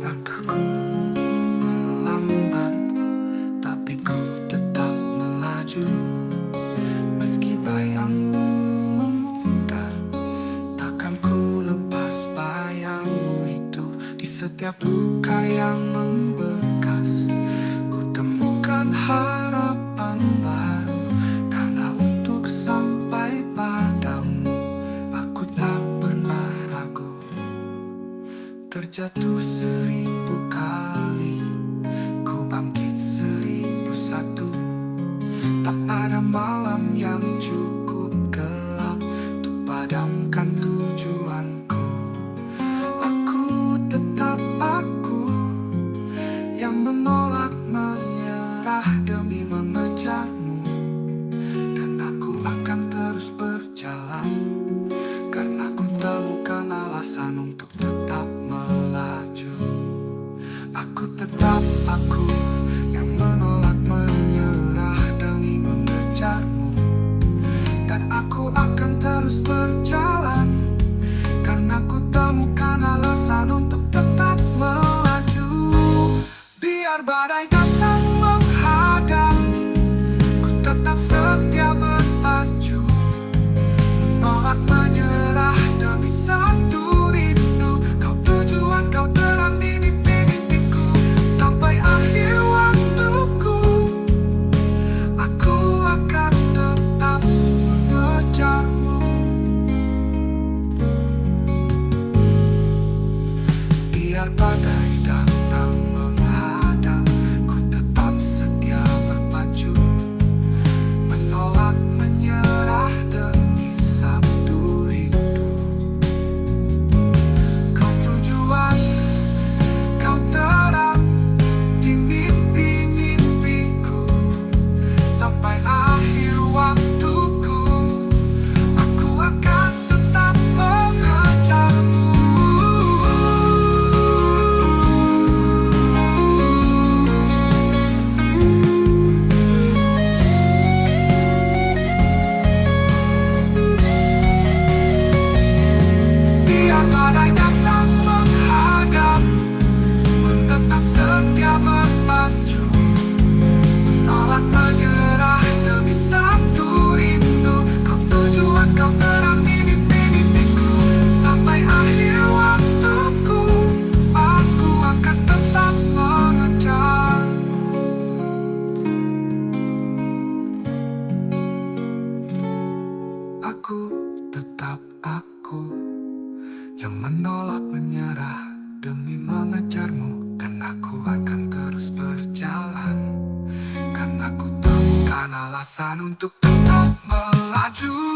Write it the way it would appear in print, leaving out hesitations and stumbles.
Langkahku melambat, tapi ku tetap melaju. Meski bayangmu memutar, takkan ku lepas bayangmu itu. Di setiap luka yang membekas, ku temukan harapan baru. Karena untuk sampai padamu, aku tak pernah ragu. Terjatuh 1000 kali, ku bangkit 1001. Tak ada malam yang cukup gelap untuk padamkan tujuanku. Aku tetap aku, yang menolak menyerah demi mengejarmu. Dan aku akan terus berjalan, karena ku temukan alasan untuk tetap melaju. Aku tetap aku, yang menolak menyerah demi mengejarmu. Dan aku akan terus berjalan, karena ku temukan alasan untuk tetap melaju. Biar badai datang menghadang, ku tetap setia berpacu. Menolak menyerah demi satu rindu. Kau tujuan, kau terang di mimpi-mimpiku. Sampai akhir waktuku, aku akan tetap mengejarmu. Biar badai datang menghadang, ku tetap setia berpacu. Menolak menyerah demi satu rindu. Kau tujuan, kau terang di mimpi-mimpiku. Sampai akhir waktuku, aku akan tetap mengejarmu. Biar badai datang menghadang, ku tetap setia berpacu. Menolak menyerah demi satu rindu. Kau tujuan, kau terang di mimpi-mimpiku. Sampai akhir waktuku, aku akan tetap mengejarmu. Aku tetap aku, yang menolak menyerah demi mengejarmu. Dan aku akan terus berjalan, karena ku temukan alasan untuk tetap melaju.